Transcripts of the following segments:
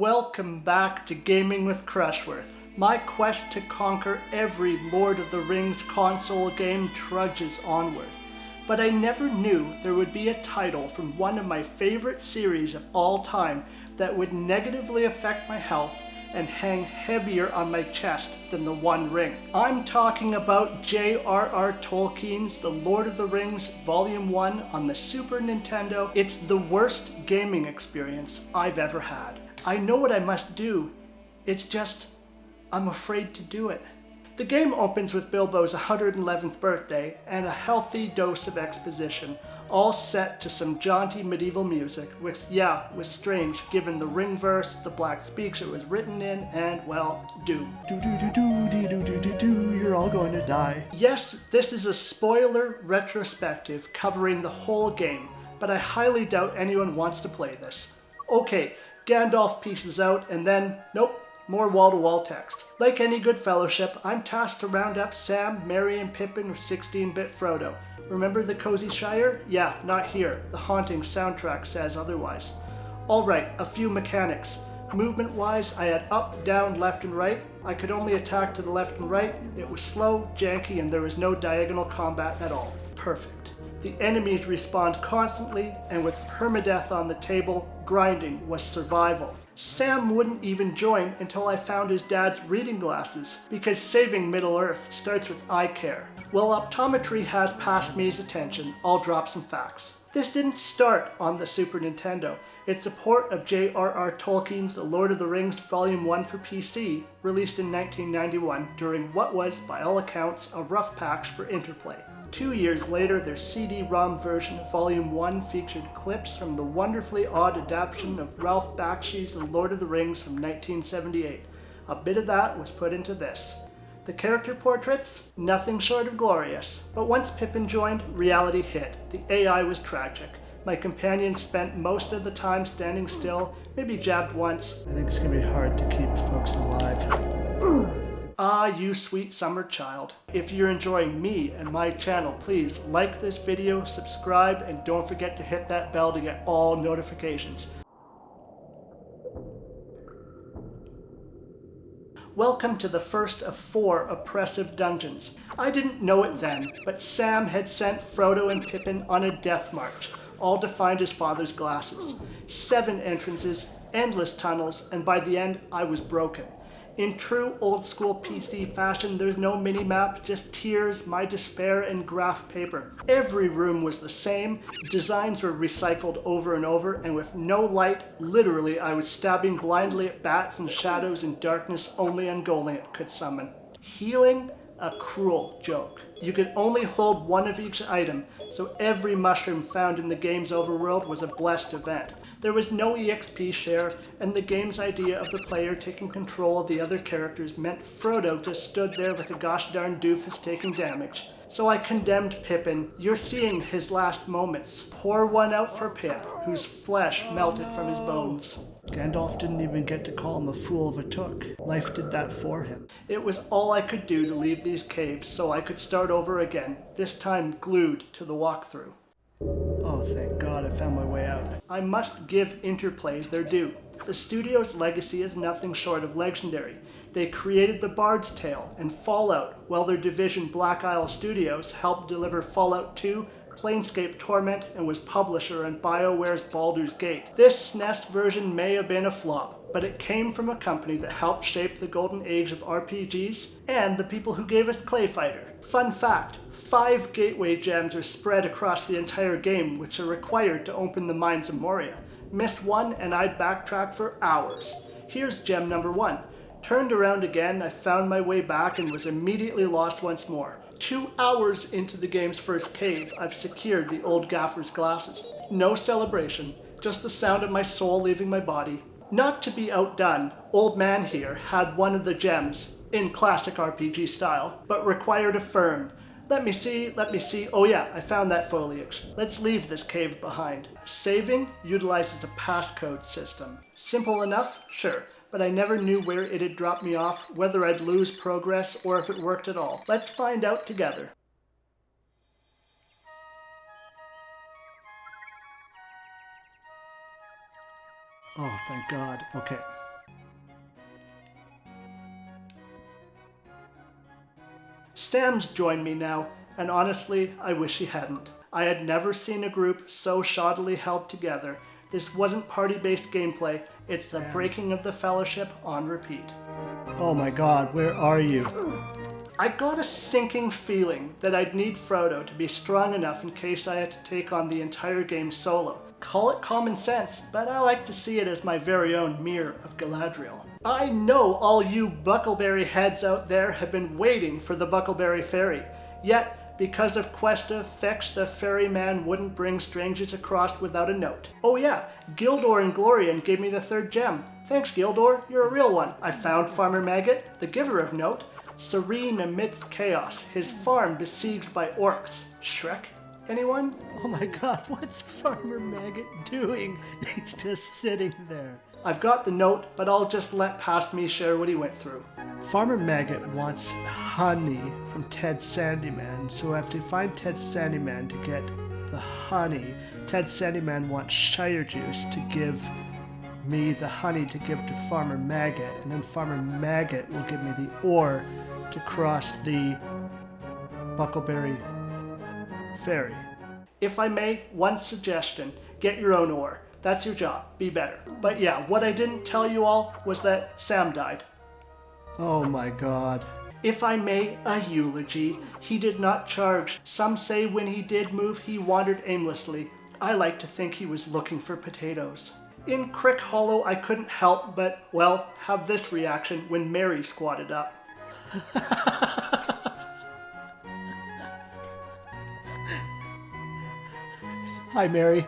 Welcome back to Gaming with Crushworth. My quest to conquer every Lord of the Rings console game trudges onward. But I never knew there would be a title from one of my favorite series of all time that would negatively affect my health and hang heavier on my chest than the One Ring. I'm talking about J.R.R. Tolkien's The Lord of the Rings Volume 1 on the Super Nintendo. It's the worst gaming experience I've ever had. I know what I must do, it's just I'm afraid to do it. The game opens with Bilbo's 111th birthday and a healthy dose of exposition, all set to some jaunty medieval music, which, was strange given the ring verse, the black speech it was written in, and, well, doom. You're all going to die. Yes, this is a spoiler retrospective covering the whole game, but I highly doubt anyone wants to play this. Okay, Gandalf pieces out, and then, nope. More wall-to-wall text. Like any good fellowship, I'm tasked to round up Sam, Merry, and Pippin with 16-bit Frodo. Remember the Cozy Shire? Yeah, not here. The haunting soundtrack says otherwise. Alright, a few mechanics. Movement-wise, I had up, down, left, and right. I could only attack to the left and right. It was slow, janky, and there was no diagonal combat at all. Perfect. The enemies respawned constantly, and with permadeath on the table, grinding was survival. Sam wouldn't even join until I found his dad's reading glasses, because saving Middle-earth starts with eye care. Well, optometry has passed me's attention. I'll drop some facts. This didn't start on the Super Nintendo. It's a port of J.R.R. Tolkien's The Lord of the Rings Volume 1 for PC, released in 1991 during what was, by all accounts, a rough patch for Interplay. 2 years later, their CD-ROM version of Volume 1 featured clips from the wonderfully odd adaptation of Ralph Bakshi's The Lord of the Rings from 1978. A bit of that was put into this. The character portraits? Nothing short of glorious. But once Pippin joined, reality hit. The AI was tragic. My companion spent most of the time standing still, maybe jabbed once. I think it's gonna be hard to keep folks alive. Ah, you sweet summer child. If you're enjoying me and my channel, please like this video, subscribe, and don't forget to hit that bell to get all notifications. Welcome to the first of 4 oppressive dungeons. I didn't know it then, but Sam had sent Frodo and Pippin on a death march, all to find his father's glasses. 7 entrances, endless tunnels, and by the end, I was broken. In true old-school PC fashion, there's no mini-map, just tears, my despair, and graph paper. Every room was the same, designs were recycled over and over, and with no light, literally I was stabbing blindly at bats and shadows in darkness only Ungoliant could summon. Healing? A cruel joke. You could only hold one of each item, so every mushroom found in the game's overworld was a blessed event. There was no EXP share, and the game's idea of the player taking control of the other characters meant Frodo just stood there like a gosh darn doofus taking damage. So I condemned Pippin. You're seeing his last moments. Pour one out for Pip, whose flesh melted from his bones. Gandalf didn't even get to call him a fool of a took. Life did that for him. It was all I could do to leave these caves so I could start over again, this time glued to the walkthrough. Oh, thank God I found my way out. I must give Interplay their due. The studio's legacy is nothing short of legendary. They created The Bard's Tale and Fallout, while their division Black Isle Studios helped deliver Fallout 2, Planescape Torment, and was publisher on BioWare's Baldur's Gate. This SNES version may have been a flop, but it came from a company that helped shape the golden age of RPGs and the people who gave us Clay Fighter. Fun fact, 5 gateway gems are spread across the entire game, which are required to open the Mines of Moria. Miss one and I'd backtrack for hours. Here's gem number 1. Turned around again, I found my way back and was immediately lost once more. 2 hours into the game's first cave, I've secured the old gaffer's glasses. No celebration, just the sound of my soul leaving my body. Not to be outdone, old man here had one of the gems, in classic RPG style, but required a fern. Let me see, oh yeah, I found that foliage. Let's leave this cave behind. Saving utilizes a passcode system. Simple enough? Sure. But I never knew where it had dropped me off, whether I'd lose progress or if it worked at all. Let's find out together. Oh, thank God. Okay. Sam's joined me now, and honestly, I wish he hadn't. I had never seen a group so shoddily held together. This wasn't party-based gameplay, it's the breaking of the fellowship on repeat. Oh my god, where are you? I got a sinking feeling that I'd need Frodo to be strong enough in case I had to take on the entire game solo. Call it common sense, but I like to see it as my very own Mirror of Galadriel. I know all you Buckleberry heads out there have been waiting for the Buckleberry Ferry, yet because of Questa Fetch, the ferryman wouldn't bring strangers across without a note. Oh yeah, Gildor and Glorian gave me the 3rd gem. Thanks Gildor, you're a real one. I found Farmer Maggot, the giver of note, serene amidst chaos, his farm besieged by orcs. Shrek? Anyone? Oh my god, what's Farmer Maggot doing? He's just sitting there. I've got the note, but I'll just let past me share what he went through. Farmer Maggot wants honey from Ted Sandyman, so I have to find Ted Sandyman to get the honey. Ted Sandyman wants Shire Juice to give me the honey to give to Farmer Maggot, and then Farmer Maggot will give me the ore to cross the Buckleberry Ferry. If I may, one suggestion, get your own ore. That's your job, be better. But yeah, what I didn't tell you all was that Sam died. Oh my god. If I may, a eulogy. He did not charge. Some say when he did move, he wandered aimlessly. I like to think he was looking for potatoes. In Crickhollow, I couldn't help but, well, have this reaction when Mary squatted up. Hi, Mary.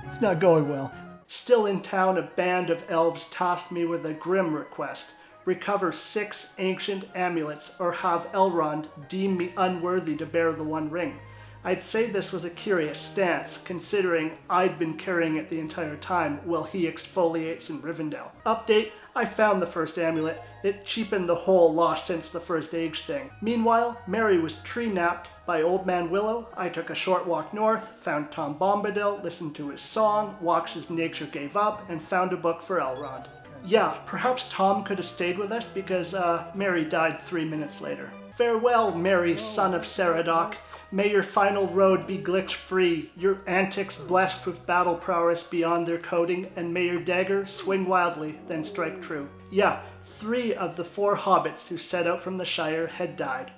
It's not going well. Still in town, a band of elves tasked me with a grim request. Recover 6 ancient amulets, or have Elrond deem me unworthy to bear the One Ring. I'd say this was a curious stance, considering I'd been carrying it the entire time while he exfoliates in Rivendell. Update, I found the first amulet. It cheapened the whole lost since the first age thing. Meanwhile, Mary was tree-napped by Old Man Willow. I took a short walk north, found Tom Bombadil, listened to his song, walks as nature gave up, and found a book for Elrond. Yeah, perhaps Tom could have stayed with us because Mary died 3 minutes later. Farewell, Mary, son of Saradoc. May your final road be glitch-free, your antics blessed with battle prowess beyond their coding, and may your dagger swing wildly, then strike true. Yeah, 3 of the 4 hobbits who set out from the Shire had died.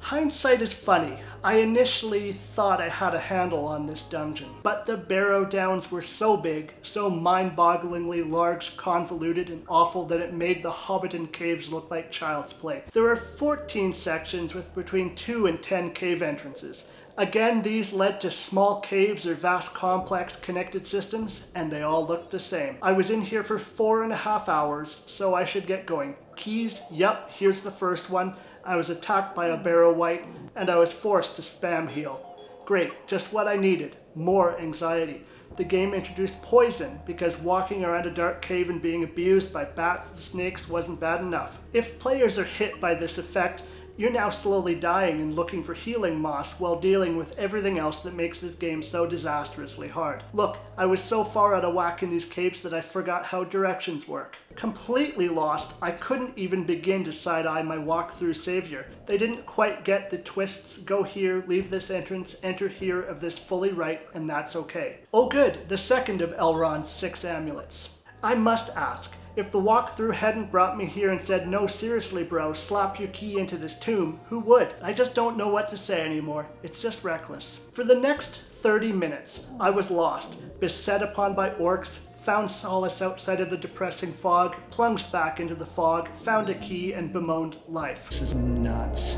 Hindsight is funny. I initially thought I had a handle on this dungeon, but the Barrow Downs were so big, so mind-bogglingly large, convoluted, and awful that it made the Hobbiton Caves look like child's play. There are 14 sections with between 2 and 10 cave entrances. Again, these led to small caves or vast complex connected systems, and they all looked the same. I was in here for 4.5 hours, so I should get going. Keys, yep, here's the first one. I was attacked by a Barrow Wight, and I was forced to spam heal. Great, just what I needed. More anxiety. The game introduced poison, because walking around a dark cave and being abused by bats and snakes wasn't bad enough. If players are hit by this effect, you're now slowly dying and looking for healing moss while dealing with everything else that makes this game so disastrously hard. Look, I was so far out of whack in these caves that I forgot how directions work. Completely lost, I couldn't even begin to side-eye my walk-through savior. They didn't quite get the twists, go here, leave this entrance, enter here of this fully right, and that's okay. Oh good, the second of Elrond's 6 amulets. I must ask, if the walkthrough hadn't brought me here and said, no seriously bro, slap your key into this tomb, who would? I just don't know what to say anymore. It's just reckless. For the next 30 minutes, I was lost, beset upon by orcs, found solace outside of the depressing fog, plunged back into the fog, found a key, and bemoaned life. This is nuts.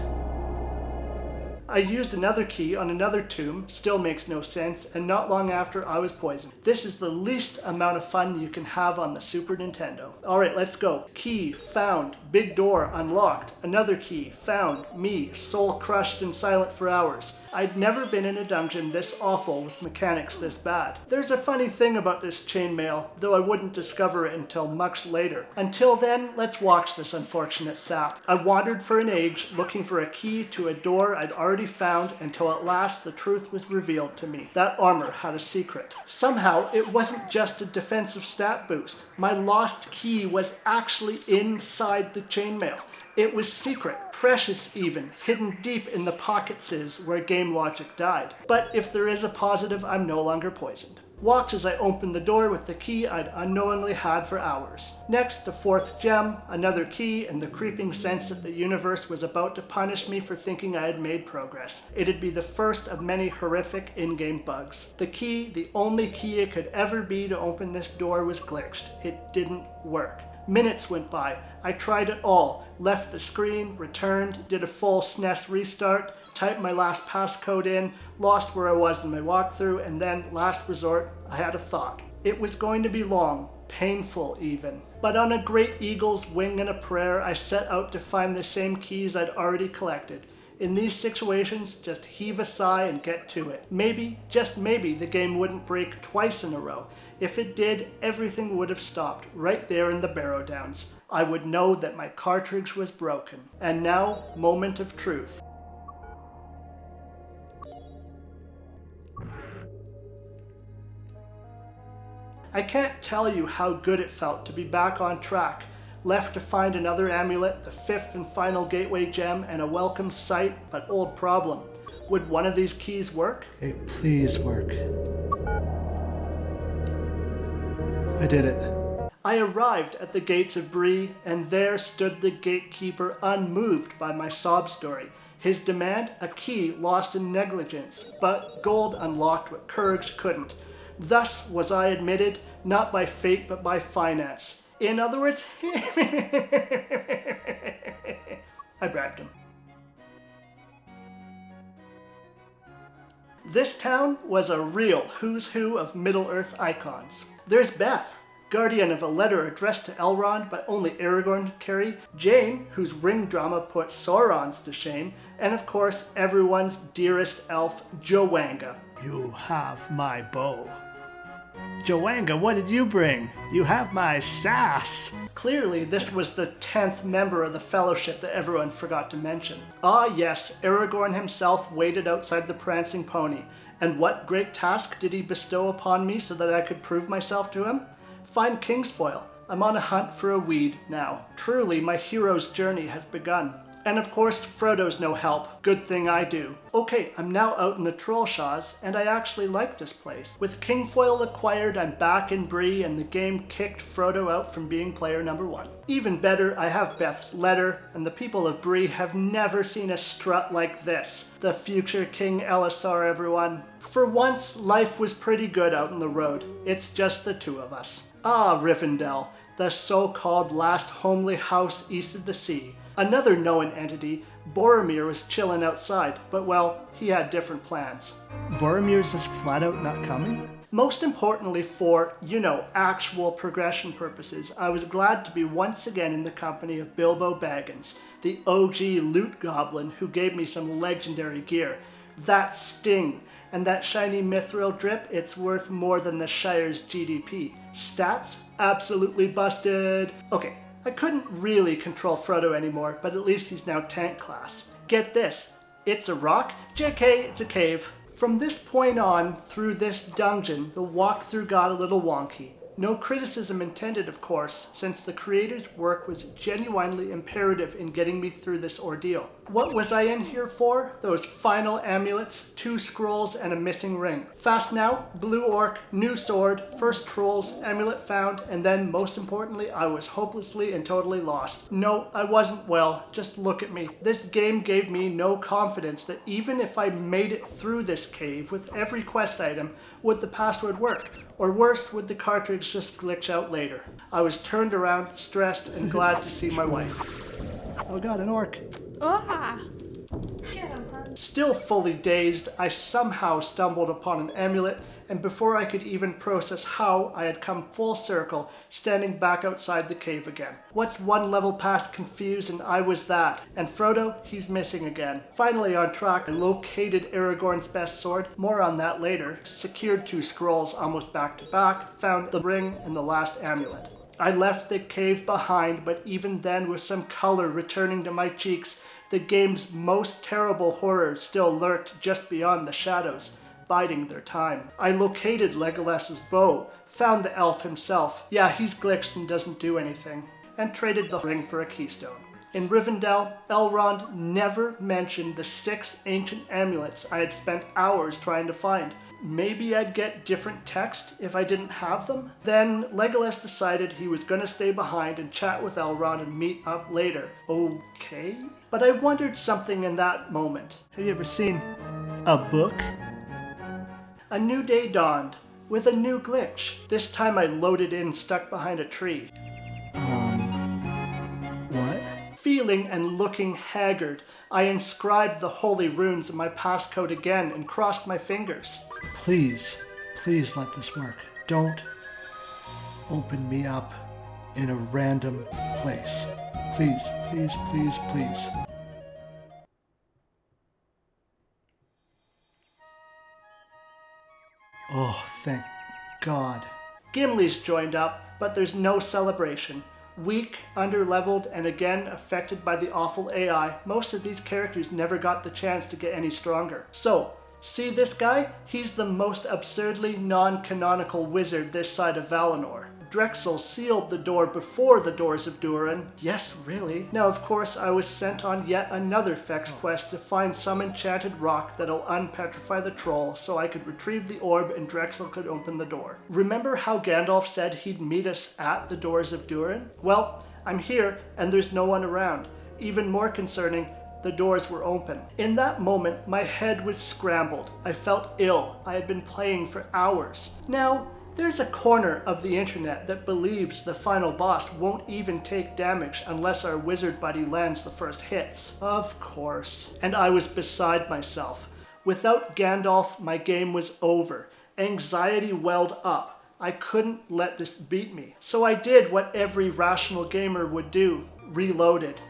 I used another key on another tomb, still makes no sense, and not long after I was poisoned. This is the least amount of fun you can have on the Super Nintendo. Alright, let's go. Key, found, big door, unlocked. Another key, found, me, soul crushed and silent for hours. I'd never been in a dungeon this awful with mechanics this bad. There's a funny thing about this chainmail, though I wouldn't discover it until much later. Until then, let's watch this unfortunate sap. I wandered for an age, looking for a key to a door I'd already already found until at last the truth was revealed to me. That armor had a secret. Somehow, it wasn't just a defensive stat boost. My lost key was actually inside the chainmail. It was secret, precious even, hidden deep in the pocketses where game logic died. But if there is a positive, I'm no longer poisoned. Walked as I opened the door with the key I'd unknowingly had for hours. Next, the fourth gem, another key, and the creeping sense that the universe was about to punish me for thinking I had made progress. It'd be the first of many horrific in-game bugs. The key, the only key it could ever be to open this door, was glitched. It didn't work. Minutes went by. I tried it all. Left the screen, returned, did a full SNES restart, typed my last passcode in, lost where I was in my walkthrough, and then, last resort, I had a thought. It was going to be long, painful even. But on a great eagle's wing and a prayer, I set out to find the same keys I'd already collected. In these situations, just heave a sigh and get to it. Maybe, just maybe, the game wouldn't break twice in a row. If it did, everything would have stopped right there in the Barrow Downs. I would know that my cartridge was broken. And now, moment of truth. I can't tell you how good it felt to be back on track, left to find another amulet, the fifth and final gateway gem, and a welcome sight, but old problem. Would one of these keys work? Hey, please work. I did it. I arrived at the gates of Bree, and there stood the gatekeeper unmoved by my sob story. His demand, a key lost in negligence, but gold unlocked what courage couldn't. Thus was I admitted, not by fate but by finance. In other words, I bribed him. This town was a real who's who of Middle-earth icons. There's Beth, guardian of a letter addressed to Elrond but only Aragorn could carry, Jane, whose ring drama put Sauron's to shame, and of course everyone's dearest elf, Joanga. You have my bow. Joanga, what did you bring? You have my sass. Clearly, this was the 10th member of the Fellowship that everyone forgot to mention. Ah yes, Aragorn himself waited outside the prancing pony. And what great task did he bestow upon me so that I could prove myself to him? Find Kingsfoil. I'm on a hunt for a weed now. Truly, my hero's journey has begun. And of course, Frodo's no help. Good thing I do. Okay, I'm now out in the Trollshaws, and I actually like this place. With Kingfoil acquired, I'm back in Bree, and the game kicked Frodo out from being player number 1. Even better, I have Beth's letter, and the people of Bree have never seen a strut like this. The future King LOTR, everyone. For once, life was pretty good out on the road. It's just the two of us. Ah, Rivendell, the so-called last homely house east of the sea. Another known entity, Boromir, was chilling outside, but well, he had different plans. Boromir's just flat out not coming? Most importantly for, actual progression purposes, I was glad to be once again in the company of Bilbo Baggins, the OG loot goblin who gave me some legendary gear. That sting, and that shiny mithril drip, it's worth more than the Shire's GDP. Stats? Absolutely busted. Okay. I couldn't really control Frodo anymore, but at least he's now tank class. Get this, it's a rock, JK, it's a cave. From this point on, through this dungeon, the walkthrough got a little wonky. No criticism intended, of course, since the creator's work was genuinely imperative in getting me through this ordeal. What was I in here for? Those final amulets, 2 scrolls, and a missing ring. Fast now, blue orc, new sword, first trolls, amulet found, and then, most importantly, I was hopelessly and totally lost. No, I wasn't well, just look at me. This game gave me no confidence that even if I made it through this cave with every quest item, would the password work? Or worse, would the cartridge just glitch out later? I was turned around, stressed, and glad to see my wife. Oh god, an orc. Ah! Get him, hun. Still fully dazed, I somehow stumbled upon an amulet, and before I could even process how, I had come full circle, standing back outside the cave again. What's one level past confused, and I was that. And Frodo, he's missing again. Finally on track, I located Aragorn's best sword, more on that later, secured 2 scrolls almost back to back, found the ring and the last amulet. I left the cave behind, but even then with some color returning to my cheeks, The game's most terrible horrors still lurked just beyond the shadows, biding their time. I located Legolas's bow, found the elf himself. Yeah, he's glitched and doesn't do anything. And traded the ring for a keystone. In Rivendell, Elrond never mentioned the 6 ancient amulets I had spent hours trying to find. Maybe I'd get different text if I didn't have them? Then Legolas decided he was gonna stay behind and chat with Elrond and meet up later. Okay? But I wondered something in that moment. Have you ever seen a book? A new day dawned, with a new glitch. This time I loaded in stuck behind a tree. What? Feeling and looking haggard, I inscribed the holy runes in my passcode again and crossed my fingers. Please, please let this work. Don't open me up in a random place. Please, please, please, please. Oh, thank God. Gimli's joined up, but there's no celebration. Weak, underleveled, and again affected by the awful AI, most of these characters never got the chance to get any stronger. So, see this guy? He's the most absurdly non-canonical wizard this side of Valinor. Drexel sealed the door before the doors of Durin. Yes, really. Now, of course, I was sent on yet another Fex quest to find some enchanted rock that'll unpetrify the troll so I could retrieve the orb and Drexel could open the door. Remember how Gandalf said he'd meet us at the doors of Durin? Well, I'm here and there's no one around. Even more concerning, the doors were open. In that moment, my head was scrambled. I felt ill. I had been playing for hours. Now, there's a corner of the internet that believes the final boss won't even take damage unless our wizard buddy lands the first hits. Of course. And I was beside myself. Without Gandalf, my game was over. Anxiety welled up. I couldn't let this beat me. So I did what every rational gamer would do. Reloaded.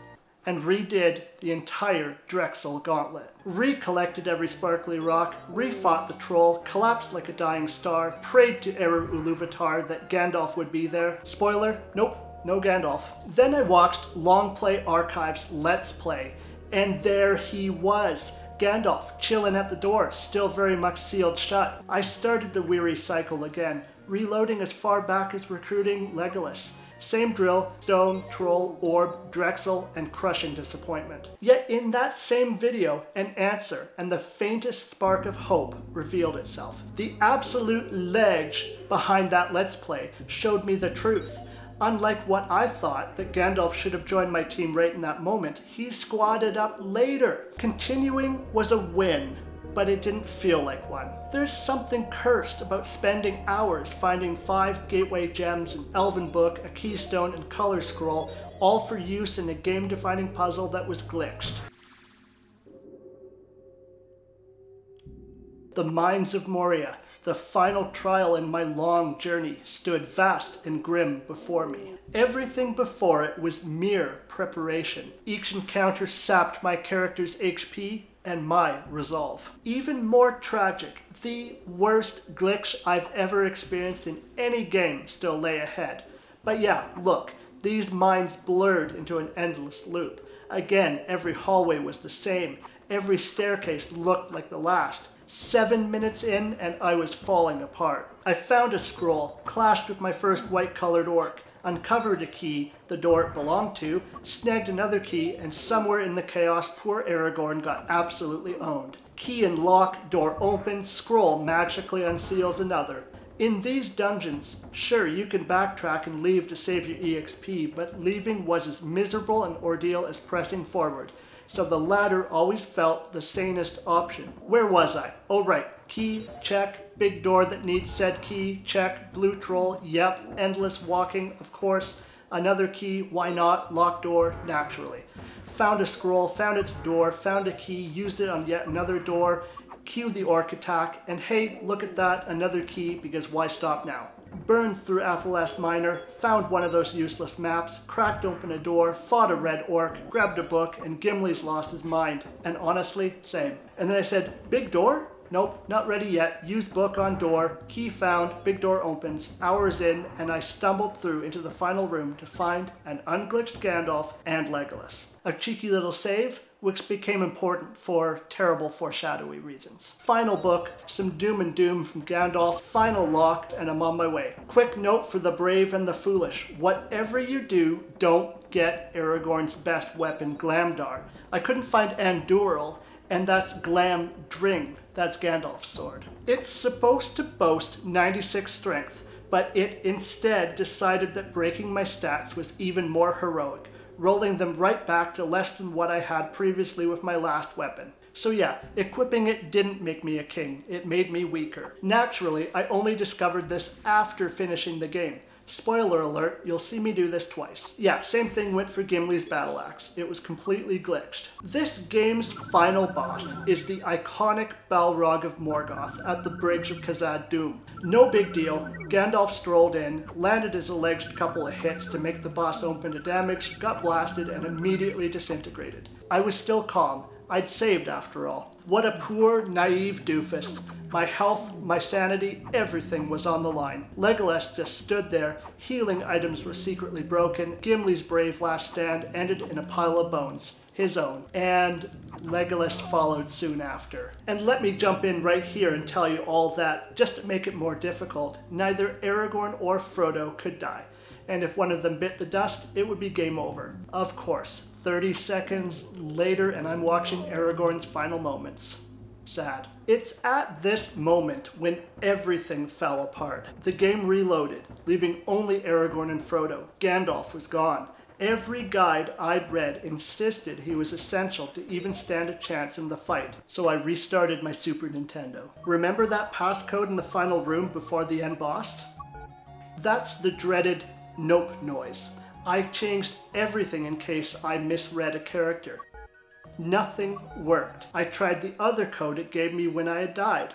And redid the entire Drexel gauntlet. Recollected every sparkly rock, refought the troll, collapsed like a dying star, prayed to Eru Iluvatar that Gandalf would be there. Spoiler, nope, no Gandalf. Then I watched Long Play Archive's Let's Play, and there he was. Gandalf, chilling at the door, still very much sealed shut. I started the weary cycle again, reloading as far back as recruiting Legolas. Same drill, stone, troll, orb, Drexel, and crushing disappointment. Yet in that same video, an answer and the faintest spark of hope revealed itself. The absolute ledge behind that Let's Play showed me the truth. Unlike what I thought, that Gandalf should have joined my team right in that moment, he squatted up later. Continuing was a win, but it didn't feel like one. There's something cursed about spending hours finding 5 gateway gems, an elven book, a keystone, and color scroll, all for use in a game-defining puzzle that was glitched. The Mines of Moria, the final trial in my long journey, stood vast and grim before me. Everything before it was mere preparation. Each encounter sapped my character's HP, and my resolve. Even more tragic, the worst glitch I've ever experienced in any game still lay ahead. But yeah, look, these mines blurred into an endless loop. Again, every hallway was the same. Every staircase looked like the last. 7 minutes in and I was falling apart. I found a scroll, clashed with my first white-colored orc, uncovered a key the door it belonged to, snagged another key, and somewhere in the chaos, poor Aragorn got absolutely owned. Key and lock, door opens, scroll magically unseals another. In these dungeons, sure, you can backtrack and leave to save your EXP, but leaving was as miserable an ordeal as pressing forward. So the latter always felt the sanest option. Where was I? Oh right, key, check, big door that needs said key, check, blue troll, yep, endless walking, of course, another key, why not, locked door, naturally. Found a scroll, found its door, found a key, used it on yet another door, cue the orc attack, and hey, look at that, another key, because why stop now? Burned through Athelas Minor, found one of those useless maps, cracked open a door, fought a red orc, grabbed a book, and Gimli's lost his mind. And honestly, same. And then I said, big door? Nope, not ready yet. Use book on door, key found, big door opens, hours in, and I stumbled through into the final room to find an unglitched Gandalf and Legolas. A cheeky little save? which became important for terrible foreshadowy reasons. Final book, some doom and doom from Gandalf, final lock, and I'm on my way. Quick note for the brave and the foolish. Whatever you do, don't get Aragorn's best weapon, Glamdar. I couldn't find Andúril, and that's Glamdring. That's Gandalf's sword. It's supposed to boast 96 strength, but it instead decided that breaking my stats was even more heroic, rolling them right back to less than what I had previously with my last weapon. So yeah, equipping it didn't make me a king, it made me weaker. Naturally, I only discovered this after finishing the game. Spoiler alert, you'll see me do this twice. Yeah, same thing went for Gimli's battle axe. It was completely glitched. This game's final boss is the iconic Balrog of Morgoth at the bridge of Khazad-dûm. No big deal, Gandalf strolled in, landed his alleged couple of hits to make the boss open to damage, got blasted, and immediately disintegrated. I was still calm. I'd saved after all. What a poor, naive doofus. My health, my sanity, everything was on the line. Legolas just stood there, healing items were secretly broken, Gimli's brave last stand ended in a pile of bones, his own, and Legolas followed soon after. And let me jump in right here and tell you all that, just to make it more difficult, neither Aragorn or Frodo could die. And if one of them bit the dust, it would be game over. Of course, 30 seconds later and I'm watching Aragorn's final moments. Sad. It's at this moment when everything fell apart. The game reloaded, leaving only Aragorn and Frodo. Gandalf was gone. Every guide I'd read insisted he was essential to even stand a chance in the fight, so I restarted my Super Nintendo. Remember that passcode in the final room before the end boss? That's the dreaded nope noise. I changed everything in case I misread a character. Nothing worked. I tried the other code it gave me when I had died.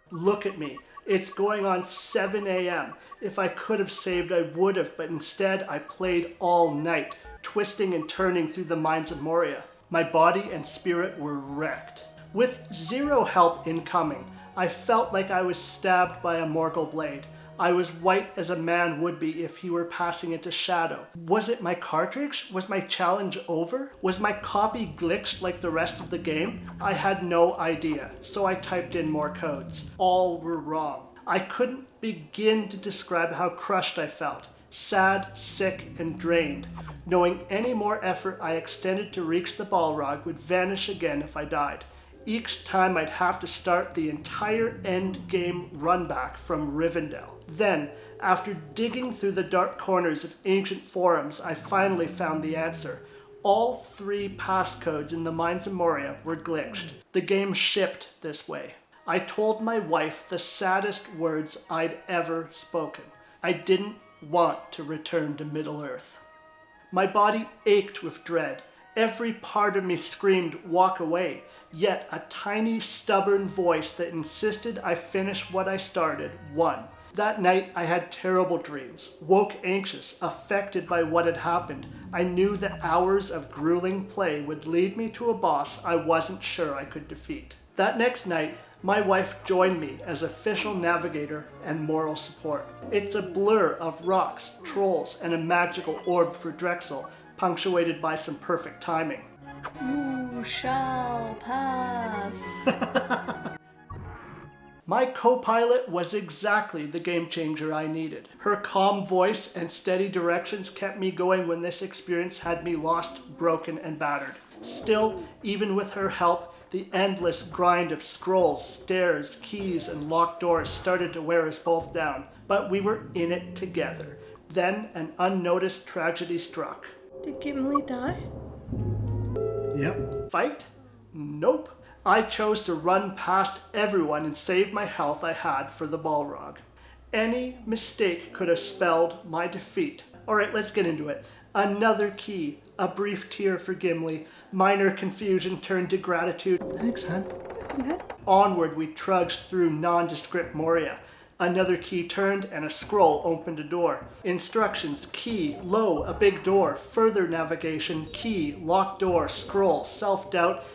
Look at me. It's going on 7 a.m. If I could have saved, I would have, but instead I played all night, twisting and turning through the Mines of Moria. My body and spirit were wrecked. With zero help incoming, I felt like I was stabbed by a Morgul blade. I was white as a man would be if he were passing into shadow. Was it my cartridge? Was my challenge over? Was my copy glitched like the rest of the game? I had no idea, so I typed in more codes. All were wrong. I couldn't begin to describe how crushed I felt. Sad, sick, and drained, knowing any more effort I extended to reach the Balrog would vanish again if I died. Each time I'd have to start the entire end game run back from Rivendell. Then, after digging through the dark corners of ancient forums, I finally found the answer. All 3 passcodes in the Mines of Moria were glitched. The game shipped this way. I told my wife the saddest words I'd ever spoken. I didn't want to return to Middle-earth. My body ached with dread. Every part of me screamed, walk away. Yet a tiny, stubborn voice that insisted I finish what I started won. That night I had terrible dreams, woke anxious, affected by what had happened. I knew that hours of grueling play would lead me to a boss I wasn't sure I could defeat. That next night, my wife joined me as official navigator and moral support. It's a blur of rocks, trolls, and a magical orb for Drexel, punctuated by some perfect timing. You shall pass. My co-pilot was exactly the game changer I needed. Her calm voice and steady directions kept me going when this experience had me lost, broken, and battered. Still, even with her help, the endless grind of scrolls, stairs, keys, and locked doors started to wear us both down. But we were in it together. Then an unnoticed tragedy struck. Did Gimli die? Yep. Fight? Nope. I chose to run past everyone and save my health I had for the Balrog. Any mistake could have spelled my defeat. Alright, let's get into it. Another key, a brief tear for Gimli, minor confusion turned to gratitude. Thanks, hon. Okay. Onward we trudged through nondescript Moria. Another key turned and a scroll opened a door. Instructions, key, low, a big door. Further navigation, key, locked door, scroll, self-doubt.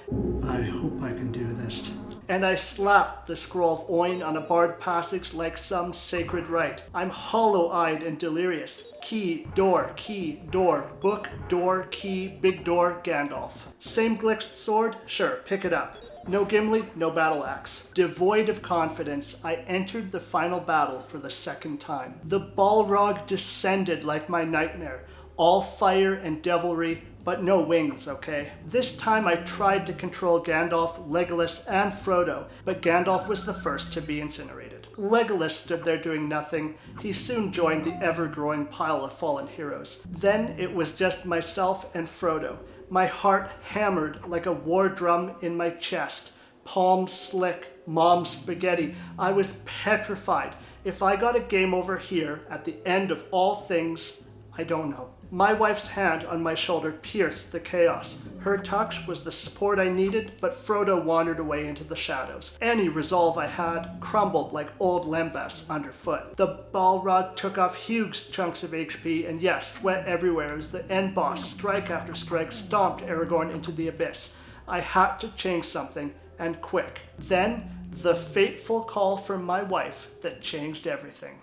I hope I can do this. and I slapped the scroll of Oin on a barred passage like some sacred rite. I'm hollow-eyed and delirious. Key, door, book, door, key, big door, Gandalf. Same glitched sword? Sure, pick it up. No Gimli, no battle axe. Devoid of confidence, I entered the final battle for the second time. The Balrog descended like my nightmare. All fire and devilry, but no wings, okay? This time I tried to control Gandalf, Legolas, and Frodo, but Gandalf was the first to be incinerated. Legolas stood there doing nothing. He soon joined the ever-growing pile of fallen heroes. Then it was just myself and Frodo. My heart hammered like a war drum in my chest. Palms slick, mom's spaghetti. I was petrified. If I got a game over here at the end of all things, I don't know. My wife's hand on my shoulder pierced the chaos. Her touch was the support I needed, but Frodo wandered away into the shadows. Any resolve I had crumbled like old lembas underfoot. The Balrog took off huge chunks of HP, and yes, sweat everywhere as the end boss, strike after strike, stomped Aragorn into the abyss. I had to change something, and quick. Then, the fateful call from my wife that changed everything.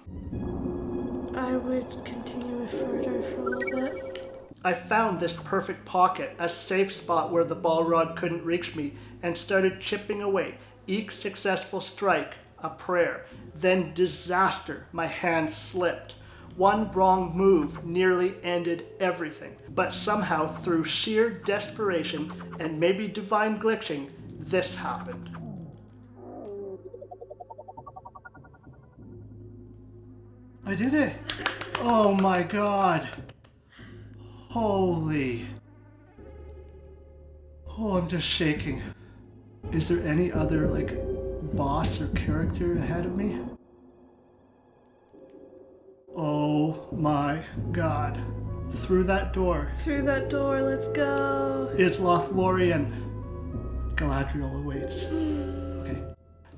I would continue with Frodo for a little bit. I found this perfect pocket, a safe spot where the Balrog couldn't reach me, and started chipping away. Each successful strike, a prayer. Then disaster, my hand slipped. One wrong move nearly ended everything. But somehow, through sheer desperation and maybe divine glitching, this happened. I did it! Oh my god! Holy... Oh, I'm just shaking. Is there any other, boss or character ahead of me? Oh my god. Through that door. Through that door, let's go. Is Lothlorien. Galadriel awaits. Okay.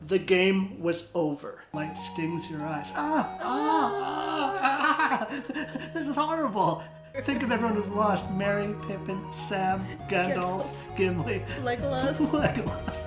The game was over. Light stings your eyes. This is horrible. Think of everyone who's lost. Merry, Pippin, Sam, Gandalf, Gimli. Legolas. Legolas.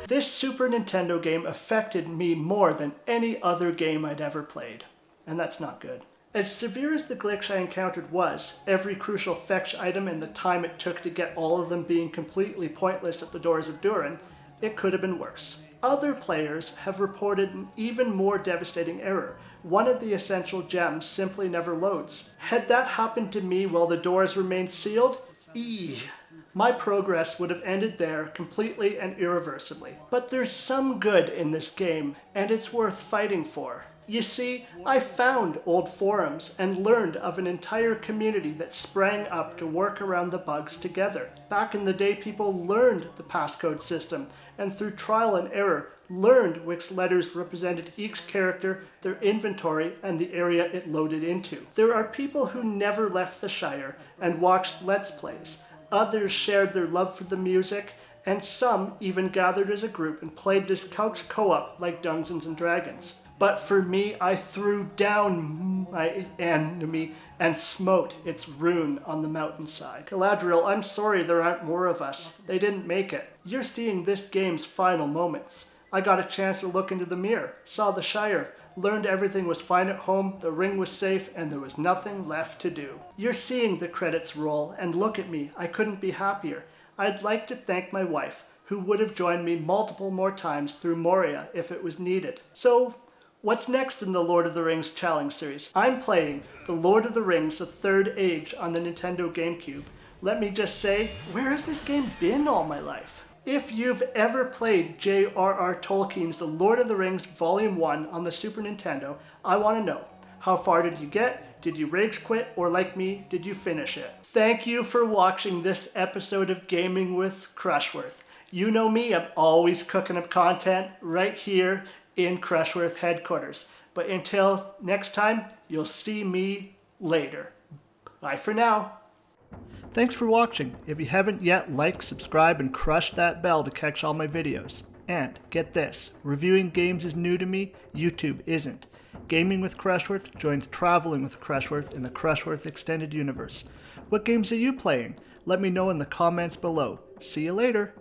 This Super Nintendo game affected me more than any other game I'd ever played. And that's not good. As severe as the glitch I encountered was, every crucial fetch item and the time it took to get all of them being completely pointless at the doors of Durin, it could have been worse. Other players have reported an even more devastating error. One of the essential gems simply never loads. Had that happened to me while the doors remained sealed? My progress would have ended there completely and irreversibly. But there's some good in this game, and it's worth fighting for. You see, I found old forums and learned of an entire community that sprang up to work around the bugs together. Back in the day, people learned the passcode system, and through trial and error, learned which letters represented each character, their inventory, and the area it loaded into. There are people who never left the Shire and watched Let's Plays. Others shared their love for the music, and some even gathered as a group and played this couch co-op like Dungeons & Dragons. But for me, I threw down my enemy and smote its rune on the mountainside. Galadriel, I'm sorry there aren't more of us. They didn't make it. You're seeing this game's final moments. I got a chance to look into the mirror, saw the Shire, learned everything was fine at home, the ring was safe, and there was nothing left to do. You're seeing the credits roll, and look at me, I couldn't be happier. I'd like to thank my wife, who would have joined me multiple more times through Moria if it was needed. So, what's next in the Lord of the Rings Challenge series? I'm playing The Lord of the Rings: The Third Age on the Nintendo GameCube. Let me just say, where has this game been all my life? If you've ever played J.R.R. Tolkien's The Lord of the Rings Volume 1 on the Super Nintendo, I want to know, how far did you get? Did you rage quit? Or like me, did you finish it? Thank you for watching this episode of Gaming with Crushworth. You know me, I'm always cooking up content right here in Crushworth headquarters. But until next time, you'll see me later. Bye for now. Thanks for watching. If you haven't yet, like, subscribe, and crush that bell to catch all my videos. And get this, reviewing games is new to me, YouTube isn't. Gaming with Crushworth joins Traveling with Crushworth in the Crushworth Extended Universe. What games are you playing? Let me know in the comments below. See you later.